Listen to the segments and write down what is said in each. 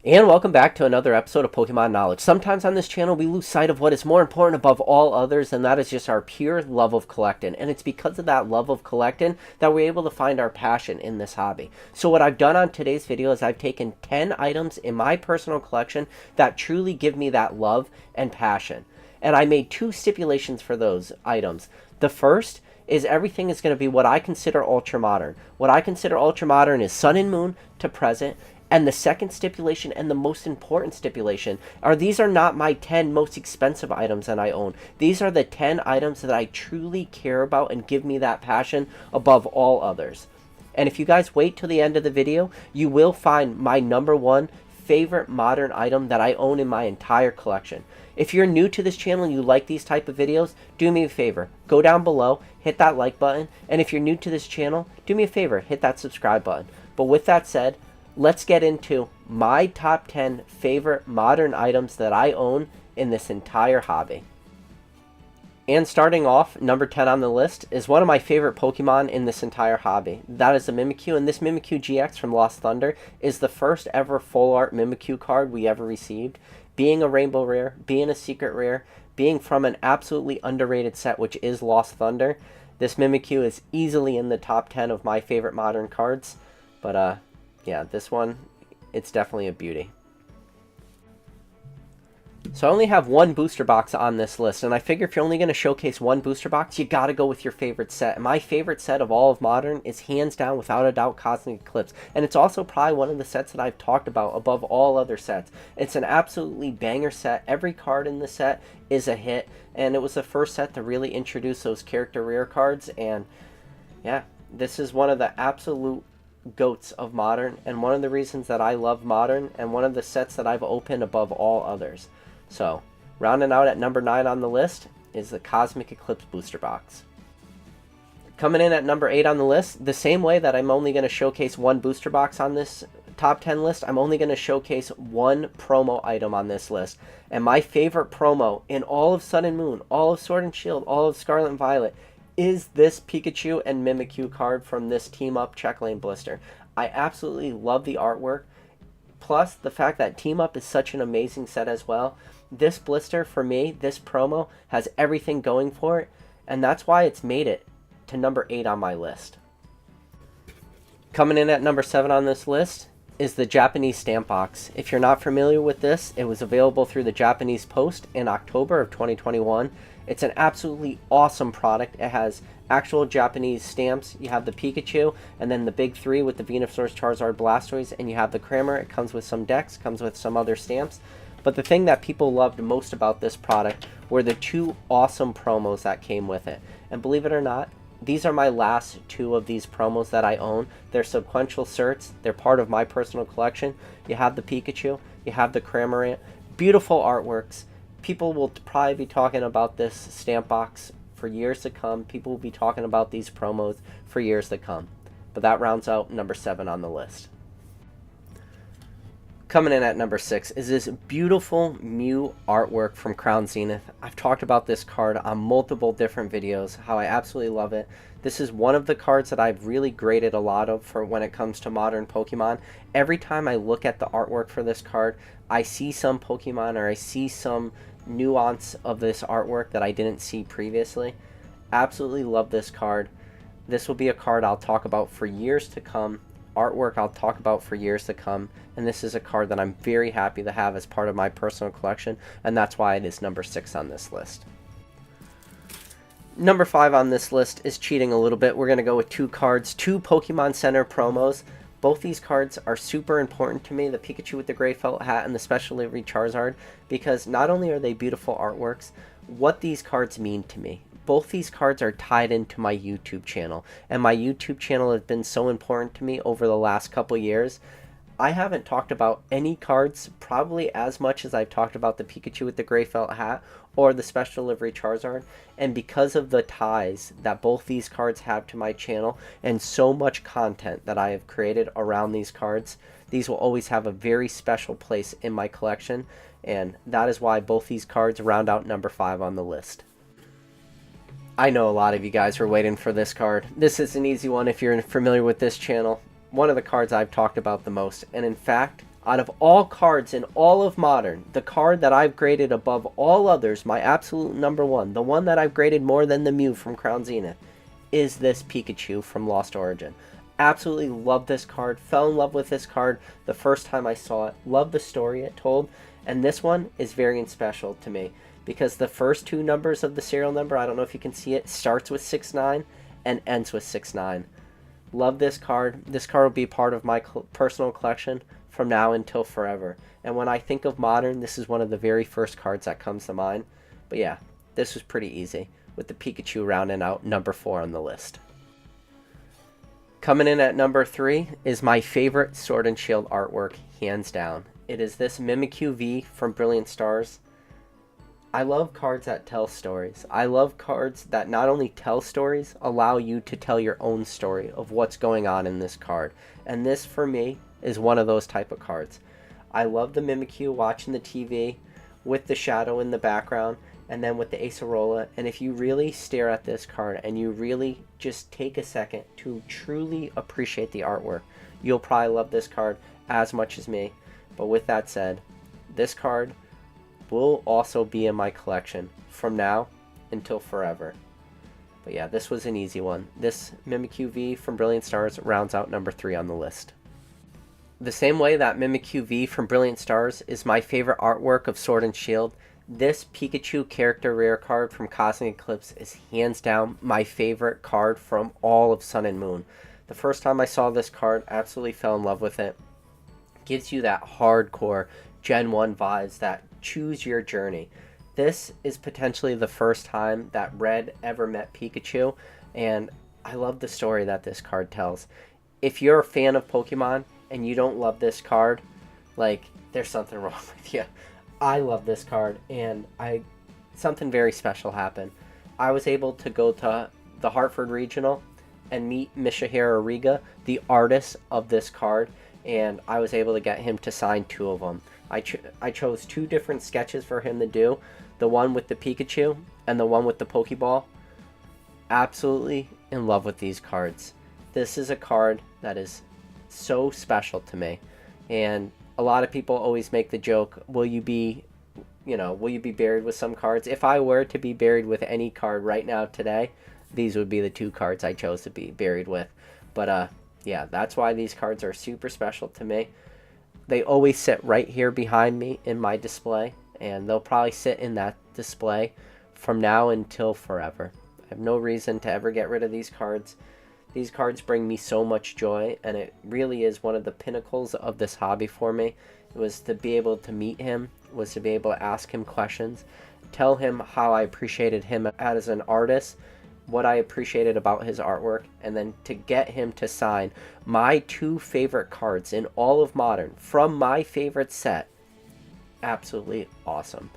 And welcome back to another episode of Pokemon Knowledge. Sometimes on this channel we lose sight of what is more important above all others, and that is just our pure love of collecting. And it's because of that love of collecting that we're able to find our passion in this hobby. So what I've done on today's video is I've taken 10 items in my personal collection that truly give me that love and passion. And I made two stipulations for those items. The first is everything is going to be what I consider ultra modern. What I consider ultra modern is Sun and Moon to present. And the second stipulation, and the most important stipulation, are these are not my 10 most expensive items that I own. These are the 10 items that I truly care about and give me that passion above all others. And if you guys wait till the end of the video, you will find my number one favorite modern item that I own in my entire collection. If you're new to this channel and you like these type of videos, do me a favor. Go down below, hit that like button. And if you're new to this channel, do me a favor, hit that subscribe button. But with that said, let's get into my top 10 favorite modern items that I own in this entire hobby. And starting off, number 10 on the list is one of my favorite Pokemon in this entire hobby. That is the Mimikyu, and this Mimikyu GX from Lost Thunder is the first ever full art Mimikyu card we ever received. Being a rainbow rare, being a secret rare, being from an absolutely underrated set which is Lost Thunder, this Mimikyu is easily in the top 10 of my favorite modern cards. But yeah, this one, it's definitely a beauty. So I only have one booster box on this list, and I figure if you're only going to showcase one booster box, you got to go with your favorite set. And my favorite set of all of Modern is hands down, without a doubt, Cosmic Eclipse. And it's also probably one of the sets that I've talked about above all other sets. It's an absolutely banger set. Every card in the set is a hit, and it was the first set to really introduce those character rare cards. And yeah, this is one of the absolute goats of Modern, and one of the reasons that I love Modern, and one of the sets that I've opened above all others. So rounding out at number 9 on the list is the Cosmic Eclipse booster box. Coming in at number 8 on the list, the same way that I'm only going to showcase one booster box on this top 10 list, I'm only going to showcase one promo item on this list. And my favorite promo in all of Sun and Moon, all of Sword and Shield, all of Scarlet and Violet is this Pikachu and Mimikyu card from this Team Up Check Lane blister. I absolutely love the artwork, plus the fact that Team Up is such an amazing set as well. This blister, for me, this promo, has everything going for it, and that's why it's made it to number 8 on my list. Coming in at number 7 on this list is the Japanese stamp box. If you're not familiar with this, it was available through the Japanese Post in October of 2021. It's an absolutely awesome product. It has actual Japanese stamps. You have the Pikachu, and then the big three with the Venusaur, Charizard, Blastoise, and you have the Kramer. It comes with some decks, comes with some other stamps. But the thing that people loved most about this product were the two awesome promos that came with it. And believe it or not, these are my last two of these promos that I own. They're sequential certs. They're part of my personal collection. You have the Pikachu, you have the Cramorant. Beautiful artworks. People will probably be talking about this stamp box for years to come. People will be talking about these promos for years to come. But that rounds out number 7 on the list. Coming in at number 6 is this beautiful Mew artwork from Crown Zenith. I've talked about this card on multiple different videos, how I absolutely love it. This is one of the cards that I've really graded a lot of for when it comes to modern Pokemon. Every time I look at the artwork for this card, I see some Pokemon or I see some nuance of this artwork that I didn't see previously. Absolutely love this card. This will be a card I'll talk about for years to come. Artwork I'll talk about for years to come, and this is a card that I'm very happy to have as part of my personal collection, and that's why it is number 6 on this list. Number 5 on this list is cheating a little bit. We're going to go with two cards, two Pokemon Center promos. Both these cards are super important to me, the Pikachu with the gray felt hat and the Special Delivery Charizard, because not only are they beautiful artworks, what these cards mean to me. Both these cards are tied into my YouTube channel, and my YouTube channel has been so important to me over the last couple years. I haven't talked about any cards probably as much as I've talked about the Pikachu with the gray felt hat or the Special Delivery Charizard, and because of the ties that both these cards have to my channel and so much content that I have created around these cards, these will always have a very special place in my collection, and that is why both these cards round out number 5 on the list. I know a lot of you guys were waiting for this card. This is an easy one if you're familiar with this channel. One of the cards I've talked about the most, and in fact, Out of all cards in all of Modern, the card that I've graded above all others, my absolute number one, the one that I've graded more than the Mew from Crown Zenith, is this Pikachu from Lost Origin. Absolutely love this card, fell in love with this card the first time I saw it, love the story it told, and this one is very special to me because the first two numbers of the serial number, I don't know if you can see it, starts with 69 and ends with 69. Love this card. This card will be part of my personal collection from now until forever. And when I think of Modern, this is one of the very first cards that comes to mind. But yeah, this was pretty easy, with the Pikachu rounding out number 4 on the list. Coming in at number 3 is my favorite Sword and Shield artwork, hands down. It is this Mimikyu V from Brilliant Stars. I love cards that tell stories. I love cards that not only tell stories, allow you to tell your own story of what's going on in this card. And this, for me, is one of those type of cards. I love the Mimikyu watching the TV with the shadow in the background, and then with the Acerola. And if you really stare at this card and you really just take a second to truly appreciate the artwork, you'll probably love this card as much as me. But with that said, this card will also be in my collection from now until forever. But yeah, this was an easy one. This Mimikyu V from Brilliant Stars rounds out number 3 on the list. The same way that Mimikyu V from Brilliant Stars is my favorite artwork of Sword and Shield, this Pikachu character rare card from Cosmic Eclipse is hands down my favorite card from all of Sun and Moon. The first time I saw this card, absolutely fell in love with it. Gives you that hardcore Gen 1 vibes, that choose your journey. This is potentially the first time that Red ever met Pikachu, and I love the story that this card tells. If you're a fan of Pokemon and you don't love this card, like, there's something wrong with you. I love this card, and something very special happened. I was able to go to the Hartford Regional and meet Mishihiro Riga, the artist of this card, and I was able to get him to sign 2 of them. I chose 2 different sketches for him to do, the one with the Pikachu and the one with the Pokeball. Absolutely in love with these cards. This is a card that is so special to me, and a lot of people always make the joke, will you be buried with some cards? If I were to be buried with any card right now today, these would be the 2 cards I chose to be buried with. But yeah, that's why these cards are super special to me. They always sit right here behind me in my display, and they'll probably sit in that display from now until forever. I have no reason to ever get rid of these cards. These cards bring me so much joy, and it really is one of the pinnacles of this hobby for me. It was to be able to meet him, was to be able to ask him questions, tell him how I appreciated him as an artist, what I appreciated about his artwork, and then to get him to sign my 2 favorite cards in all of Modern from my favorite set. Absolutely awesome.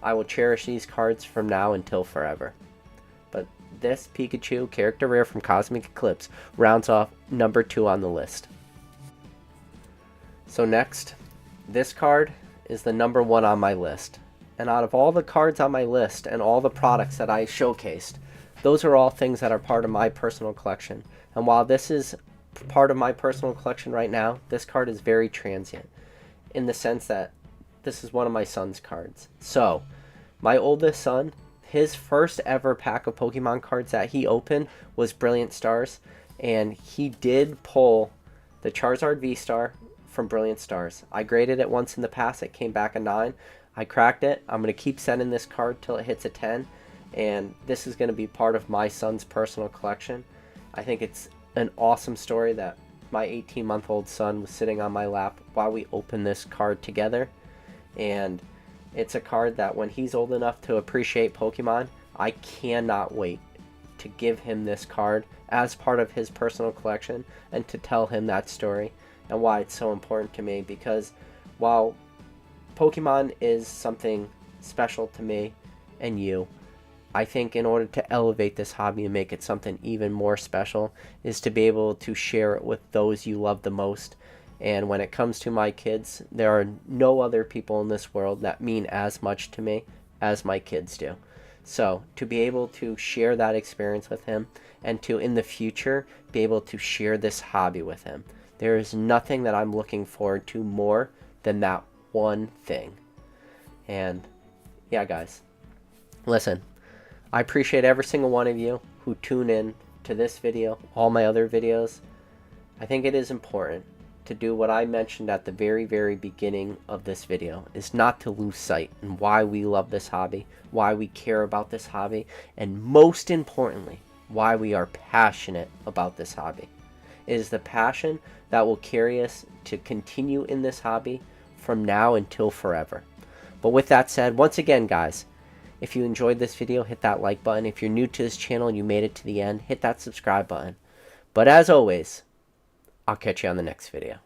I will cherish these cards from now until forever. But this Pikachu character rare from Cosmic Eclipse rounds off number 2 on the list. So next, this card is the number 1 on my list. And out of all the cards on my list and all the products that I showcased, those are all things that are part of my personal collection. And while this is part of my personal collection right now, this card is very transient in the sense that this is one of my son's cards. So, my oldest son, his first ever pack of Pokemon cards that he opened was Brilliant Stars, and he did pull the Charizard V-Star from Brilliant Stars. I graded it once in the past, it came back a 9. I cracked it. I'm going to keep sending this card till it hits a 10. And this is going to be part of my son's personal collection. I think it's an awesome story that my 18-month-old son was sitting on my lap while we opened this card together. And it's a card that when he's old enough to appreciate Pokemon, I cannot wait to give him this card as part of his personal collection and to tell him that story and why it's so important to me. Because while Pokemon is something special to me and you, I think in order to elevate this hobby and make it something even more special is to be able to share it with those you love the most. And when it comes to my kids, there are no other people in this world that mean as much to me as my kids do. So to be able to share that experience with him and to in the future be able to share this hobby with him, there is nothing that I'm looking forward to more than that one thing. And yeah, guys, listen, I appreciate every single one of you who tune in to this video, all my other videos. I think it is important to do what I mentioned at the very, very beginning of this video, is not to lose sight and why we love this hobby, why we care about this hobby, and most importantly, why we are passionate about this hobby. It is the passion that will carry us to continue in this hobby from now until forever. But with that said, once again, guys, if you enjoyed this video, hit that like button. If you're new to this channel and you made it to the end, hit that subscribe button. But as always, I'll catch you on the next video.